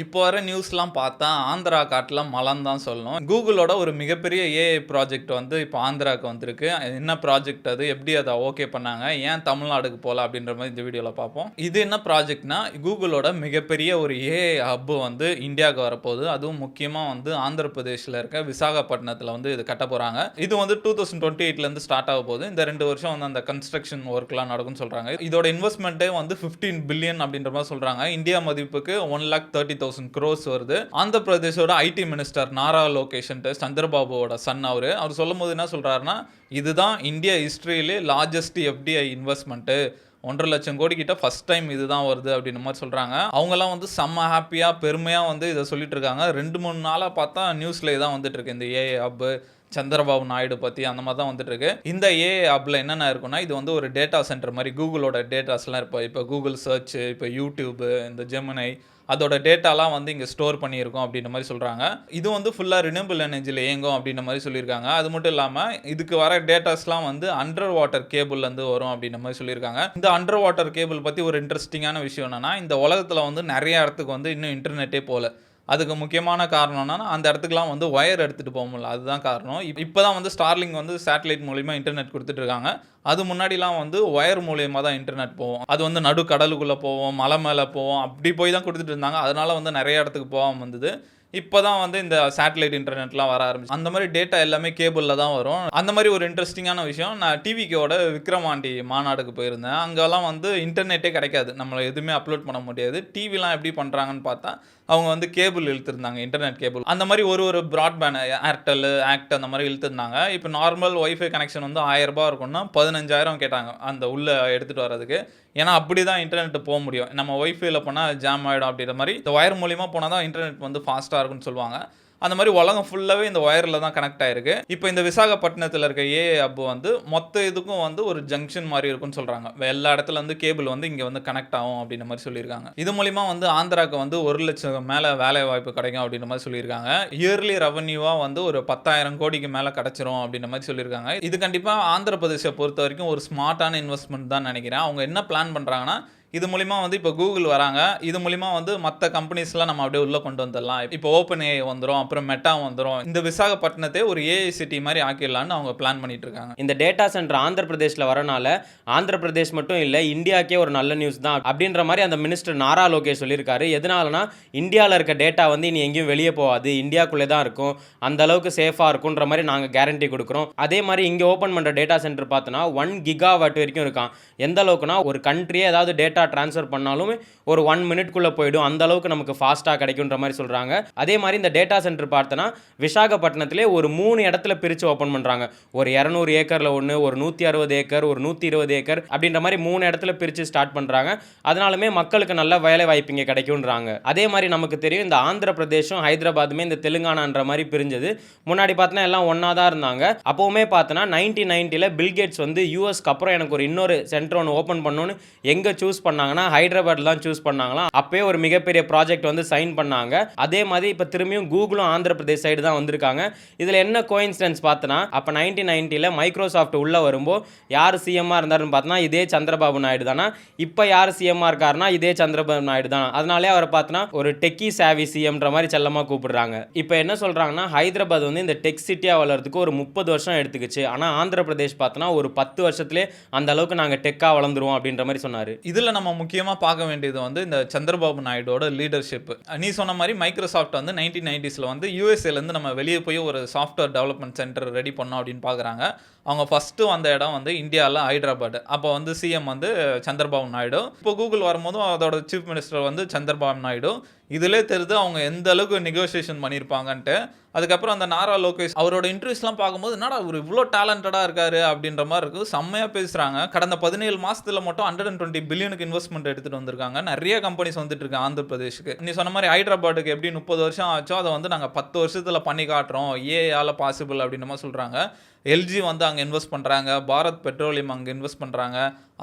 இப்போ வர நியூஸ்லாம் பார்த்தா, ஆந்திரா காட்டுல மழைன்னு தான் சொல்லணும். கூகுளோட ஒரு மிகப்பெரிய ஏஐ ப்ராஜெக்ட் வந்து இப்போ ஆந்திராவுக்கு வந்திருக்கு. என்ன ப்ராஜெக்ட் அது? எப்படி அத ஓகே பண்ணாங்க? ஏன் தமிழ்நாடுக்கு போல? அப்படின்ற மாரி இந்த வீடியோல பார்ப்போம். இது என்ன ப்ராஜெக்ட்னா, கூகுளோட மிகப்பெரிய ஒரு ஏஐ ஹப் வந்து இந்தியாவுக்கு வரப்போகுது. அதுவும் முக்கியமா வந்து ஆந்திர பிரதேஷ்ல இருக்க விசாகப்பட்டினத்தில வந்து இது கட்டப் போறாங்க. இது வந்து 2028லேருந்து ஸ்டார்ட் ஆக போகுது. இந்த 2 வருஷம் வந்து அந்த கன்ஸ்ட்ரக்ஷன் ஒர்க்லாம் நடக்கும்னு சொல்றாங்க. இதோட இன்வெஸ்ட்மென்ட்டே வந்து 15 பில்லியன் அப்படின்ற மாரி சொல்றாங்க. இந்தியா மதிப்புக்கு 1,30,000 crores வருது. ஆந்திர பிரதேஷோட ஐடி மினிஸ்டர் நாரா லோகேஷ்ன்ட்டு சந்திரபாபுவோட சன் அவரு. அவர் சொல்லும்போது என்ன சொல்றாருன்னா, இதுதான் இந்தியா ஹிஸ்டரியிலே லார்ஜஸ்ட் எஃப்டிஐ இன்வெஸ்ட்மென்ட். 1,50,000 கோடி கிட்ட ஃபர்ஸ்ட் டைம் இதுதான் வருது அப்படின்ற மாரி சொல்றாங்க. அவங்கலாம் வந்து செம்ம ஹேப்பியா, பெருமையா வந்து இத சொல்லிட்டு இருக்காங்க. 2, 3 நாளா பார்த்தா நியூஸ்ல இதான் வந்துட்டு இருக்கு. இந்த ஏஐ ஹப் சந்திரபாபு நாயுடு பத்தி அந்த மாரி தான் வந்துட்டு இருக்கு. இந்த ஏஐ ஹப்ல என்னென்ன இருக்குன்னா, இது வந்து ஒரு டேட்டா சென்டர் மாரி கூகுளோட டேட்டாஸ்லாம் இப்போ கூகுள் சர்ச், இப்போ யூடியூப், இந்த ஜெமினை அதோட டேட்டாலாம் வந்து இங்க ஸ்டோர் பண்ணியிருக்கோம் அப்படின்ற மாரி சொல்றாங்க. இது வந்து ஃபுல்லா ரினியூவபிள் எனர்ஜில இயங்கும் அப்படின்ற மாரி சொல்லியிருக்காங்க. அது மட்டும் இல்லாம இதுக்கு வர டேட்டாஸ்லாம் வந்து அண்டர் வாட்டர் கேபிள்ல இருந்து வரும் அப்படின்ற மாரி சொல்லியிருக்காங்க. இந்த அண்டர் வாட்டர் கேபிள் பத்தி ஒரு இன்ட்ரஸ்டிங்கான விஷயம் என்னன்னா, இந்த உலகத்துல வந்து நெறைய இடத்துக்கு வந்து இன்னும் இன்டர்நெட்டே போல. அதுக்கு முக்கியமான காரணம் என்னன்னா, அந்த இடத்துக்குலாம் வந்து ஒயர் எடுத்துட்டு போ முடியல. அதுதான் காரணம். இப்ப தான் வந்து Starlink வந்து சேட்டலைட் மூலியமா இன்டர்நெட் குடுத்துட்டு இருக்காங்க. அது முன்னாடிலாம் வந்து ஒயர் மூலியமா தான் இன்டர்நெட் போவும். அது வந்து நடு கடலுக்குள்ள போவும், மலை மேல போவும். அப்படி போய் தான் குடுத்துட்டு இருந்தாங்க. அதனால வந்து நெறைய இடத்துக்கு போகாம வந்தது. இப்ப தான் வந்து இந்த சேட்டலைட் இன்டர்நெட்லாம் வர ஆரம்பிச்சு. அந்த மாரி டேட்டா எல்லாமே கேபிள்ல தான் வரும். அந்த மாரி ஒரு இன்ட்ரஸ்டிங்கான விஷயம், நான் டிவிகேவோட விக்ரமாண்டி மாநாடுக்கு போயிருந்தேன். அங்கலாம் வந்து இன்டர்நெட்டே கிடைக்காது. நம்மள எதுவுமே அப்லோட் பண்ண முடியாது. டிவிலாம் எப்படி பண்றாங்கன்னு பார்த்தா, அவங்க வந்து கேபிள் இழுத்துருந்தாங்க. Internet cable. அந்த மாரி ஒரு பிராட்பேண்ட் ஏர்டெல், ஆக்ட் அந்த மாரி இழுத்துருந்தாங்க. இப்ப நார்மல் வைஃபை கனெக்ஷன் வந்து ரூ. 1000 இருக்கும்னா, 15,000 கேட்டாங்க. அந்த உள்ள எடுத்துட்டு வரதுக்கு. ஏன்னா, அப்படி தான் இன்டர்நெட் போ முடியும். நம்ம வைஃபைல போனா ஜாம் ஆயிடும் அப்படின்ற மாரி, இந்த ஒயர் மூலியமா போனா தான் இன்டர்நெட் வந்து ஃபாஸ்ட்டா இருக்கும்னு சொல்லுவாங்க. அந்த மாரி உலகம் ஃபுல்லாவே இந்த ஒயர்ல தான் கனெக்ட் ஆயிருக்கு. இப்ப இந்த விசாகப்பட்டினத்தில இருக்க ஏஐ ஹப் வந்து மொத்த இதுக்கும் வந்து ஒரு ஜங்ஷன் மாரி இருக்கும்னு சொல்றாங்க. எல்லா இடத்துல இருந்து கேபிள் வந்து இங்க வந்து கனெக்ட் ஆகும் அப்படின்ற மாரி சொல்லியிருக்காங்க. இது மூலியமா வந்து ஆந்திராக்கு வந்து 1,00,000 மேல வேலை வாய்ப்பு கிடைக்கும் அப்படின்ற மாரி சொல்லியிருக்காங்க. இயர்லி ரெவென்யூவா வந்து ஒரு 10,000 கோடிக்கு மேல கிடைச்சிரும் அப்படின்ற மாரி சொல்லியிருக்காங்க. இது கண்டிப்பா ஆந்திர பிரதேச பொறுத்தவரைக்கும் ஒரு ஸ்மார்ட்டான இன்வெஸ்ட்மென்ட் தான் நினைக்கிறேன். அவங்க என்ன பிளான் பண்றாங்கன்னா, இது மூலியமா வந்து இப்ப Google வராங்க. இது மூலியமா வந்து மத்த கம்பெனிஸ்லாம் நம்ம அப்படியே உள்ள கொண்டு வந்துரலாம். இப்போ ஓப்பன் ஏஐ வந்துரும். அப்புறம் மெட்டா வந்துரும். இந்த விசாகப்பட்டினத்தையே ஒரு ஏஐ சிட்டி மாரி ஆக்கிடலாம்னு அவங்க பிளான் பண்ணிட்டு இருக்காங்க. இந்த டேட்டா சென்டர் ஆந்திர பிரதேஷ்ல வரனால ஆந்திர பிரதேஷ் மட்டும் இல்ல இந்தியாக்கே ஒரு நல்ல நியூஸ் தான் அப்படின்ற மாதிரி அந்த மினிஸ்டர் நாரா லோகேஷ் சொல்லியிருக்காரு. எதனாலனா இந்தியாவில் இருக்க டேட்டா வந்து இனி எங்கேயும் வெளியே போகாது, இந்தியாக்குள்ளே தான் இருக்கும், அந்த அளவுக்கு சேஃபாக இருக்குன்ற மாதிரி நாங்கள் கேரண்டி கொடுக்குறோம். அதே மாதிரி இங்கே ஓப்பன் பண்ணுற டேட்டா சென்டர் பார்த்தோன்னா 1 கிகாவாட் வரைக்கும் இருக்கான். எந்த அளவுக்குனா ஒரு கண்ட்ரியே ஏதாவது டேட்டா ட்ரான்ஸ்ஃபர் பண்ணாலும் ஒரு 1 மினிட்குள்ளே போயிடும், அந்த அளவுக்கு நமக்கு ஃபாஸ்ட்டாக கிடைக்குன்ற மாதிரி சொல்கிறாங்க. அதே மாதிரி இந்த டேட்டா சென்டர் பார்த்தோன்னா விசாகப்பட்டினத்திலே ஒரு 3 இடத்துல பிரித்து ஓப்பன் பண்ணுறாங்க. ஒரு 200 ஏக்கரில் ஒன்று, ஒரு 160 ஏக்கர், ஒரு 120 ஏக்கர் அப்படின்ற மாதிரி 3 இடத்துல பிரித்து ஸ்டார்ட் பண்ணுறாங்க. அதனாலுமே மக்களுக்கு நல்ல வேலை வாய்ப்பு இங்கே கிடைக்கும்ன்றாங்க. அதே மாதிரி நமக்கு தெரியும் இந்த ஆந்திர பிரதேஷும் ஹைதராபாத்துமே இந்த தெலுங்கானான்ற மாதிரி பிரிஞ்சது. முன்னாடி பார்த்தோன்னா எல்லாம் ஒன்றா தான் இருந்தாங்க. அப்போவுமே பார்த்தோன்னா 1990ல் பில்கேட்ஸ் வந்து யூஎஸ்க்கு அப்புறம் எனக்கு ஒரு இன்னொரு சென்டர் ஒன்று ஓப்பன் பண்ணணும்னு எங்கே சூஸ் பண்ணாங்கன்னா ஹைதராபாத் தான் சூஸ் பண்ணாங்களாம். அப்பயே ஒரு மிகப்பெரிய ப்ராஜெக்ட் வந்து சைன் பண்ணாங்க. அதே மாதிரி இப்போ திரும்பியும் கூகுளும் ஆந்திர பிரதேஷ் சைடு தான் வந்திருக்காங்க. இதில் என்ன கோயின்சிடன்ஸ் பார்த்தோன்னா அப்போ 1990ல் மைக்ரோசாஃப்ட் உள்ளே வரும்போது யார் சிஎம்மாக இருந்தாருன்னு பார்த்தோன்னா இதே சந்திரபாபு நாயுடு தானா. இப்போ யார் சிஎம்மாக இருக்காருன்னா இதே சந்திரபாபு நாயுடு தான். அதனாலே அவரை பார்த்தோன்னா ஒரு டெக்கி சாவி சிஎம்ன்ற மாதிரி செல்லமாக கூப்பிடுறாங்க. இப்போ என்ன சொல்கிறாங்கன்னா ஹைதராபாத் வந்து இந்த டெக் சிட்டியாக வளர்றதுக்கு ஒரு 30 வருஷம் எடுத்துக்கிச்சு. ஆனால் ஆந்திர பிரதேஷ் பார்த்தோன்னா ஒரு 10 வருஷத்துலேயே அந்த அளவுக்கு நாங்கள் டெக்காக வளர்ந்துருவோம் அப்படின்ற மாதிரி சொன்னார். இதில் நம்ம முக்கியமாக பார்க்க வேண்டியது வந்து இந்த சந்திரபாபு நாயுடோட லீடர்ஷிப். நீ சொன்ன மாதிரி மைக்ரோசாஃப்ட் வந்து 1990ஸ்ல வந்து யூஎஸ்ஏலேருந்து நம்ம வெளியே போய் ஒரு சாஃப்ட்வேர் டெவலப்மெண்ட் சென்டர் ரெடி பண்ணோம் அப்படின்னு பார்க்குறாங்க. அவங்க ஃபஸ்ட்டு வந்த இடம் வந்து இந்தியாவில் ஹைதராபாத். அப்போ வந்து சிஎம் வந்து சந்திரபாபு நாயுடு. இப்போ கூகுள் வரும்போதும் அதோட சீஃப் மினிஸ்டர் வந்து சந்திரபாபு நாயுடு. இதிலே தெரியுது அவங்க எந்த அளவுக்கு நெகோசியேஷன் பண்ணியிருப்பாங்கன்ட்டு. அதுக்கப்புறம் அந்த நாரா லோகேஷ் அவரோட இன்டர்வியூஸ்லாம் பார்க்கும்போது என்னடா இவர் இவ்வளோ டேலண்டடாக இருக்காரு அப்படின்ற மாதிரி இருக்குது. செம்மையாக பேசுகிறாங்க. கடந்த 17 மாதத்தில் மட்டும் 120 பில்லியனுக்கு இன்வெஸ்ட்மெண்ட் எடுத்துகிட்டு வந்திருக்காங்க. நிறைய கம்பெனிஸ் வந்துட்டு இருக்கு ஆந்திர பிரதேஷ்க்கு. நீ சொன்ன மாதிரி ஹைதராபாத்துக்கு எப்படி 30 வருஷம் ஆச்சோ அதை வந்து நாங்கள் 10 வருஷத்தில் பண்ணி காட்டுறோம், ஏஆல பாசிபிள் அப்படின்ற மாதிரி சொல்கிறாங்க. எல்ஜி வந்து அங்கே இன்வெஸ்ட் பண்ணுறாங்க, பாரத் பெட்ரோலியம் அங்கே இன்வெஸ்ட் பண்ணுறாங்க,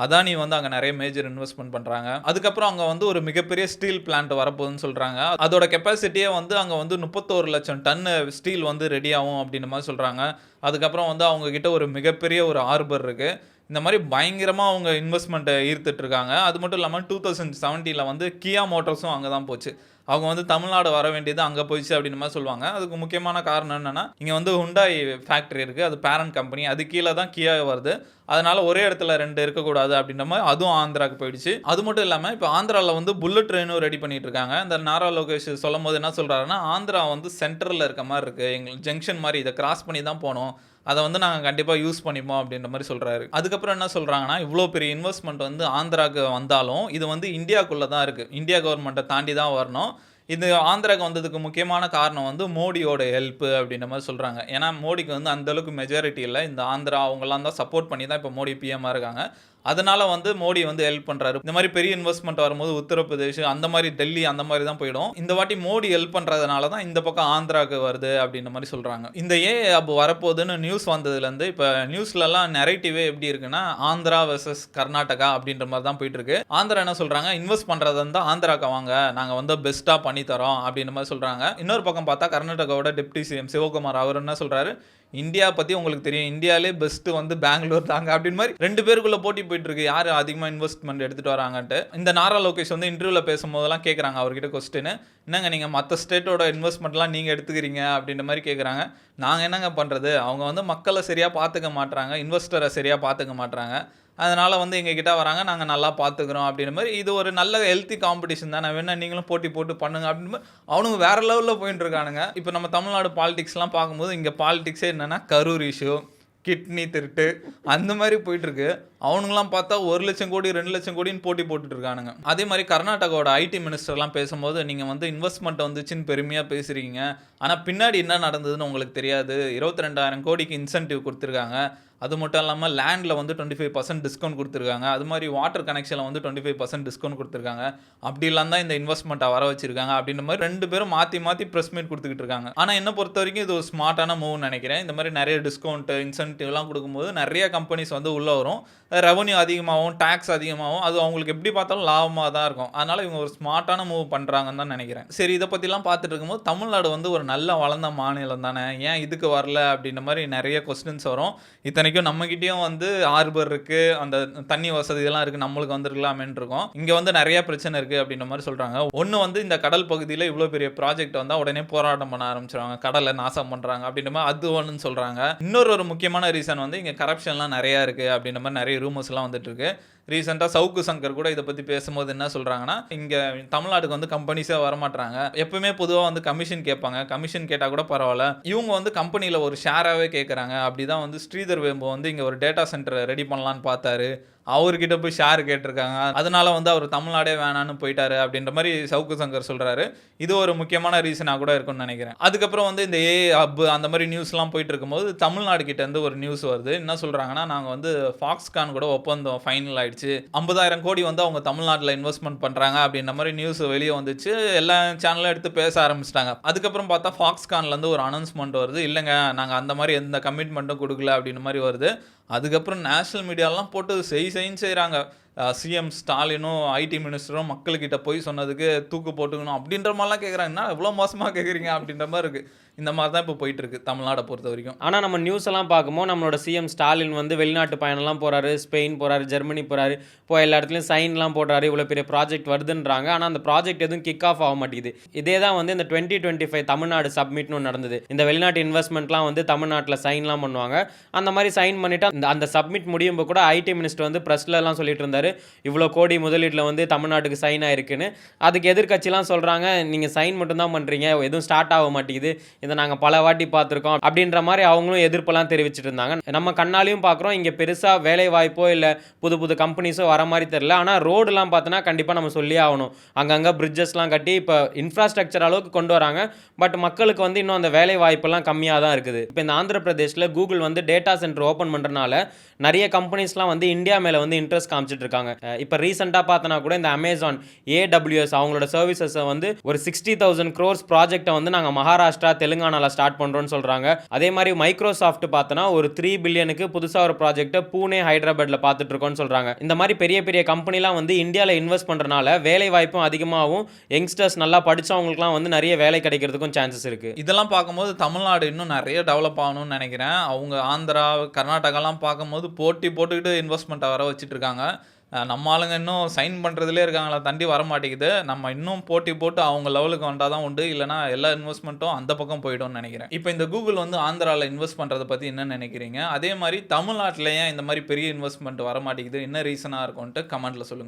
அதானி வந்து அங்கே நிறைய மேஜர் இன்வெஸ்ட்மெண்ட் பண்ணுறாங்க. அதுக்கப்புறம் அங்கே வந்து ஒரு மிகப்பெரிய ஸ்டீல் பிளான்ட் வரப்போகுதுன்னு சொல்கிறாங்க. அதோட கெப்பாசிட்டியே வந்து அங்கே வந்து 31 லட்சம் டன்னு ஸ்டீல் வந்து ரெடி ஆகும் அப்படின்ற மாதிரி சொல்கிறாங்க. அதுக்கப்புறம் வந்து அவங்க கிட்ட ஒரு மிகப்பெரிய ஒரு ஹார்பர் இருக்குது. இந்த மாதிரி பயங்கரமாக அவங்க இன்வெஸ்ட்மெண்ட்டை ஈர்த்துட்டு இருக்காங்க. அது மட்டும் இல்லாமல் 2017ல் வந்து கியா மோட்டார்ஸும் அங்கே தான் போச்சு. அவங்க வந்து தமிழ்நாடு வர வேண்டியது அங்கே போயிடுச்சு அப்படின்ற மாதிரி சொல்லுவாங்க. அதுக்கு முக்கியமான காரணம் என்னன்னா, இங்கே வந்து ஹுண்டாய் ஃபேக்ட்ரி இருக்குது, அது பேரண்ட் கம்பெனி, அது கீழே தான் கியா வருது. அதனால ஒரே இடத்துல 2 இருக்கக்கூடாது அப்படின்ற மாதிரி அதுவும் ஆந்திராவுக்கு போயிடுச்சு. அது மட்டும் இல்லாமல் இப்போ ஆந்திராவில் வந்து புல்லட் ட்ரெயினும் ரெடி பண்ணிட்டு இருக்காங்க. இந்த நாரா லோகேஷ் சொல்லும் போது என்ன சொல்கிறாருன்னா, ஆந்திரா வந்து சென்டரில் இருக்க மாதிரி இருக்குது, எங்களுக்கு ஜங்ஷன் மாதிரி, இதை கிராஸ் பண்ணி தான் போகணும், அதை வந்து நாங்கள் கண்டிப்பாக யூஸ் பண்ணிப்போம் அப்படின்ற மாதிரி சொல்கிறாரு. அதுக்கப்புறம் என்ன சொல்கிறாங்கன்னா, இவ்வளோ பெரிய இன்வெஸ்ட்மெண்ட் வந்து ஆந்திராவுக்கு வந்தாலும் இது வந்து இந்தியாவுக்குள்ளே தான் இருக்குது, இந்தியா கவர்மெண்ட்டை தாண்டி தான் வரணும். இது ஆந்திராவுக்கு வந்ததுக்கு முக்கியமான காரணம் வந்து மோடியோட ஹெல்ப் அப்படின்ற மாதிரி சொல்கிறாங்க. ஏன்னா மோடிக்கு வந்து அந்தளவுக்கு மெஜாரிட்டி இல்லை, இந்த ஆந்திரா அவங்களாம் தான் சப்போர்ட் பண்ணி தான் இப்போ மோடி பிஎம்மாக இருக்காங்க. அதனால வந்து மோடி வந்து ஹெல்ப் பண்ணுறாரு. இந்த மாதிரி பெரிய இன்வெஸ்ட்மெண்ட் வரும்போது உத்தரப்பிரதேஷ் அந்த மாதிரி டெல்லி அந்த மாதிரி தான் போயிடும். இந்த வாட்டி மோடி ஹெல்ப் பண்ணுறதுனால தான் இந்த பக்கம் ஆந்திராவுக்கு வருது அப்படின்ற மாதிரி சொல்கிறாங்க. இந்த ஏஐ ஹப் வரப்போகுதுன்னு நியூஸ் வந்ததுலேருந்து இப்போ நியூஸ்லலாம் நெரேட்டிவே எப்படி இருக்குன்னா, ஆந்திரா வெர்சஸ் கர்நாடகா அப்படின்ற மாதிரி தான் போயிட்டு இருக்கு. ஆந்திரா என்ன சொல்கிறாங்க, இன்வெஸ்ட் பண்ணுறது வந்து ஆந்திராவுக்கு வாங்க, நாங்கள் வந்து பெஸ்ட்டாக பண்ணி தரோம் அப்படின்ற மாதிரி சொல்கிறாங்க. இன்னொரு பக்கம் பார்த்தா கர்நாடகாவோட டெப்டி சிஎம் சிவகுமார் அவர் என்ன சொல்கிறாரு, இந்தியா பற்றி உங்களுக்கு தெரியும், இந்தியாவிலே பெஸ்ட்டு வந்து பெங்களூர் தாங்க அப்படின்னு மாதிரி 2 பேருக்குள்ளே போட்டி போயிட்டு இருக்கு, யார் அதிகமாக இன்வெஸ்ட்மெண்ட் எடுத்துகிட்டு வராங்கன்ட்டு. இந்த நாரா லோகேஷ் வந்து இன்டர்வியூவில் பேசும்போதெல்லாம் கேட்குறாங்க அவர்கிட்ட கொஸ்டின், என்னங்க நீங்கள் மற்ற ஸ்டேட்டோட இன்வெஸ்ட்மெண்ட்லாம் நீங்கள் எடுத்துக்கிறீங்க அப்படின்ற மாதிரி கேட்குறாங்க. நாங்கள் என்னங்க பண்ணுறது, அவங்க வந்து மக்களை சரியாக பார்த்துக்க மாட்றாங்க, இன்வெஸ்டரை சரியாக பார்த்துக்க மாட்றாங்க, அதனால் வந்து எங்ககிட்ட வராங்க, நாங்கள் நல்லா பார்த்துக்குறோம் அப்படின்ற மாதிரி. இது ஒரு நல்ல ஹெல்த்தி காம்படிஷன் தானே, வேணா நீங்களும் போட்டி போட்டு பண்ணுங்க அப்படின்னு மாதிரி அவனுங்க வேறு லெவலில் போயிட்டு இருக்கானுங்க. இப்போ நம்ம தமிழ்நாடு பாலிடிக்ஸ்லாம் பார்க்கும்போது இங்கே பாலிடிக்ஸே என்னென்னா கரூர் இஷ்யூ, கிட்னி திருட்டு அந்த மாதிரி போயிட்டுருக்கு. அவனுங்களாம் பார்த்தா 1 லட்சம் கோடி 2 லட்சம் கோடின்னு போட்டி போட்டுட்டு இருக்கானுங்க. அதே மாதிரி கர்நாடகாவோட ஐடி மினிஸ்டர்லாம் பேசும்போது, நீங்கள் வந்து இன்வெஸ்ட்மெண்ட் வந்துச்சுன்னு பெருமையாக பேசுகிறீங்க, ஆனால் பின்னாடி என்ன நடந்ததுன்னு உங்களுக்கு தெரியாது, 22,000 கோடிக்கு இன்சென்டிவ் கொடுத்துருக்காங்க, அது மட்டும் இல்லாமல் லேண்டில் வந்து 25% டிஸ்கவுண்ட் கொடுத்துருக்காங்க, அது மாதிரி வாட்டர் கனெக்ஷனில் வந்து 25% டிஸ்கவுண்ட் கொடுத்துருக்காங்க, அப்படிலாம் தான் இந்த இன்வெஸ்ட்மெண்ட்டை வர வச்சிருக்காங்க அப்படின்ற மாதிரி 2 பேரும் மாற்றி மாற்றி ப்ரெஸ் மீட் கொடுத்துக்கிட்டு இருக்காங்க. ஆனால் என்ன பொறுத்த வரைக்கும் இது ஒரு ஸ்மார்ட்டான மூவ்னு நினைக்கிறேன். இந்த மாதிரி நிறைய டிஸ்கவுண்ட் இன்சென்டிவ்லாம் கொடுக்கும்போது நிறைய கம்பெனிஸ் வந்து உள்ளே வரும், ரெவன்யூ அதிகமாகவும் டேக்ஸ் அதிகமாகவும், அது அவங்களுக்கு எப்படி பார்த்தாலும் லாபமாக தான் இருக்கும். அதனால் இவங்க ஒரு ஸ்மார்ட்டான மூவ் பண்ணுறாங்கன்னு தான் நினைக்கிறேன். சரி, இதை பற்றிலாம் பார்த்துட்டு இருக்கும்போது தமிழ்நாடு வந்து ஒரு நல்ல வளர்ந்த மாநிலம் தானே, ஏன் இதுக்கு வரல அப்படின்ற மாதிரி நிறைய கொஸ்டின்ஸ் வரும். இத்தனைக்கும் நம்மகிட்டயும் வந்து ஹார்பர் இருக்குது, அந்த தண்ணி வசதியெல்லாம் இருக்குது, நம்மளுக்கு வந்துருக்கலாமேன்னு இருக்கும். இங்கே வந்து நிறைய பிரச்சனை இருக்குது அப்படின்ற மாதிரி சொல்கிறாங்க. ஒன்று வந்து இந்த கடல் பகுதியில் இவ்வளோ பெரிய ப்ராஜெக்ட் வந்தால் உடனே போராட்டம் பண்ண ஆரம்பிச்சிருவாங்க, கடலை நாசம் பண்ணுறாங்க அப்படின்ற மாதிரி, அது ஒன்றுன்னு சொல்கிறாங்க. இன்னொரு முக்கியமான ரீசன் வந்து இங்கே கரப்ஷன்லாம் நிறையா இருக்குது அப்படின்ற மாதிரி நிறைய ரூமர்ஸ்லாம் வந்துட்டு இருக்கு. ரீசெண்டாக சவுக்கு சங்கர் கூட இதை பற்றி பேசும்போது என்ன சொல்கிறாங்கன்னா, இங்கே தமிழ்நாட்டுக்கு வந்து கம்பெனிஸே வரமாட்டாங்க, எப்பவுமே பொதுவாக வந்து கமிஷன் கேட்பாங்க, கமிஷன் கேட்டால் கூட பரவாயில்ல, இவங்க வந்து கம்பெனியில் ஒரு ஷேராகவே கேட்குறாங்க. அப்படி தான் வந்து ஸ்ரீதர் வேம்பு வந்து இங்கே ஒரு டேட்டா சென்டரை ரெடி பண்ணலான்னு பார்த்தாரு, அவர்கிட்ட போய் ஷேர் கேட்டிருக்காங்க, அதனால வந்து அவர் தமிழ்நாடே வேணான்னு போயிட்டாரு அப்படின்ற மாதிரி சவுக்கு சங்கர் சொல்கிறாரு. இது ஒரு முக்கியமான ரீசனாக கூட இருக்கும்னு நினைக்கிறேன். அதுக்கப்புறம் வந்து இந்த ஏஐ ஹப் அந்த மாதிரி நியூஸ்லாம் போயிட்டு இருக்கும்போது தமிழ்நாடு கிட்டேருந்து ஒரு நியூஸ் வருது. என்ன சொல்கிறாங்கன்னா, நாங்கள் வந்து ஃபாக்ஸ்கான் கூட ஒப்பந்தம் ஃபைனல் ஆயிடுச்சு, 50,000 கோடி வந்து அவங்க தமிழ்நாட்டில் இன்வெஸ்ட்மெண்ட் பண்ணுறாங்க அப்படின்ற மாதிரி நியூஸ் வெளியே வந்துச்சு. எல்லா சேனலும் எடுத்து பேச ஆரம்பிச்சிட்டாங்க. அதுக்கப்புறம் பார்த்தா ஃபாக்ஸ்கான்லேருந்து ஒரு அனௌன்ஸ்மெண்ட் வருது, இல்லைங்க நாங்கள் அந்த மாதிரி எந்த கமிட்மெண்ட்டும் கொடுக்கல அப்படின்ற மாதிரி வருது. அதுக்கப்புறம் நேஷனல் மீடியாலாம் போட்டு செய்ன்னு செய்கிறாங்க. சிஎம் ஸ்டாலினும் ஐடி மினிஸ்டரும் மக்கள்கிட்ட போய் சொன்னதுக்கு தூக்கு போட்டுக்கணும் அப்படின்ற மாதிரிலாம் கேட்குறாங்க. என்ன எவ்வளோ மோசமாக கேட்குறீங்க அப்படின்ற மாதிரி இருக்குது. இந்த மாதிரி தான் இப்போ போயிட்டு இருக்கு தமிழ்நாடை பொறுத்த வரைக்கும். ஆனால் நம்ம நியூஸ் எல்லாம் பார்க்கும்போது நம்மளோட சிஎம் ஸ்டாலின் வந்து வெளிநாட்டு பயணம்லாம் போகிறாரு, ஸ்பெயின் போகிறாரு, ஜெர்மனி போகிறாரு, இப்போ எல்லா இடத்துலையும் சைன்லாம் போடுறாரு, இவ்வளோ பெரிய ப்ராஜெக்ட் வருதுன்றாங்க. ஆனால் அந்த ப்ராஜெக்ட் எதுவும் கிக் ஆஃப் ஆக மாட்டேங்குது. இதே தான் வந்து இந்த 2025 தமிழ்நாடு சப்மிட்னு நடந்தது. இந்த வெளிநாட்டு இன்வெஸ்ட்மெண்ட்லாம் வந்து தமிழ்நாட்டில் சைன்லாம் பண்ணுவாங்க. அந்த மாதிரி சைன் பண்ணிவிட்டு அந்த சப்மிட் முடியும் கூட ஐடி மினிஸ்டர் வந்து ப்ரெஸ்லலாம் சொல்லிட்டு இருந்தாரு, இவ்வளோ கோடி முதலீட்டில் வந்து தமிழ்நாட்டுக்கு சைன் ஆயிருக்குன்னு. அதுக்கு எதிர்கட்சிலாம் சொல்கிறாங்க, நீங்கள் சைன் மட்டும்தான் பண்ணுறீங்க, எதுவும் ஸ்டார்ட் ஆக மாட்டேங்குது, இதை நாங்கள் பல வாட்டி பார்த்துருக்கோம் அப்படின்ற மாதிரி அவங்களும் எதிர்ப்பெல்லாம் தெரிவிச்சிட்டு இருந்தாங்க. நம்ம கண்ணாலையும் பார்க்குறோம், இங்கே பெருசாக வேலை வாய்ப்போ இல்லை புது புது கம்பெனிஸோ வர மாதிரி தெரியல. ஆனால் ரோடுலாம் பார்த்தோன்னா கண்டிப்பாக நம்ம சொல்லியே ஆகணும், அங்கங்கே பிரிட்ஜஸ்லாம் கட்டி இப்போ இன்ஃப்ராஸ்ட்ரக்சர் அளவுக்கு கொண்டு வராங்க. பட் மக்களுக்கு வந்து இன்னும் அந்த வேலை வாய்ப்பெல்லாம் கம்மியாக தான் இருக்குது. இப்போ இந்த ஆந்திர பிரதேஷில் கூகுள் வந்து டேட்டா சென்டர் ஓப்பன் பண்ணுறதுனால நிறைய கம்பெனிஸ்லாம் வந்து இந்தியா மேலே வந்து இன்ட்ரெஸ்ட் காமிச்சிட்டு இருக்காங்க. இப்போ ரீசெண்டாக பார்த்தனா கூட இந்த அமேசான் AWS அவங்களோட சர்வீசஸை வந்து ஒரு 60,000 crores ப்ராஜெக்டை வந்து நாங்கள் மகாராஷ்டிரா தெலுங்கானாவில் ஸ்டார்ட் பண்ணுறோன்னு சொல்கிறாங்க. அதே மாதிரி மைக்ரோசாஃப்ட் பார்த்தோன்னா ஒரு 3 பில்லியனுக்கு புதுசாக ஒரு ப்ராஜெக்டை பூனே ஹைதராபாத்தில் பார்த்துட்டு இருக்கோன்னு சொல்கிறாங்க. இந்த மாதிரி பெரிய பெரிய கம்பெனிலாம் வந்து இந்தியாவில் இன்வெஸ்ட் பண்ணுறதுனால வேலை வாய்ப்பும் அதிகமாகவும் யங்ஸ்டர்ஸ் நல்லா படித்தவங்களுக்குலாம் வந்து நிறைய வேலை கிடைக்கிறதுக்கும் சான்சஸ் இருக்குது. இதெல்லாம் பார்க்கும்போது தமிழ்நாடு இன்னும் நிறைய டெவலப் ஆகணும்னு நினைக்கிறேன். அவங்க ஆந்திரா கர்நாடகாலாம் பார்க்கும்போது போட்டி போட்டுக்கிட்டு இன்வெஸ்ட்மெண்ட்டை வர வச்சுட்டு இருக்காங்க. நம்ம ஆளுங்க இன்னும் சைன் பண்ணுறதுலே இருக்காங்களா தாண்டி வர மாட்டேங்குது. நம்ம இன்னும் போட்டி போட்டு அவங்க லெவலுக்கு வந்தால் தான் உண்டு. இல்லைனா எல்லா இன்வெஸ்ட்மெண்ட்டும் அந்த பக்கம் போயிடும்னு நினைக்கிறேன். இப்போ இந்த கூகுள் வந்து ஆந்திராவில் இன்வெஸ்ட் பண்ணுறதை பற்றி என்ன நினைக்கிறீங்க? அதே மாதிரி தமிழ்நாட்டில் ஏன் இந்த மாதிரி பெரிய இன்வெஸ்ட்மெண்ட் வர மாட்டேங்குது? என்ன ரீசனாக இருக்கும்ன்ட்டு கமெண்ட்டில் சொல்லுங்கள்.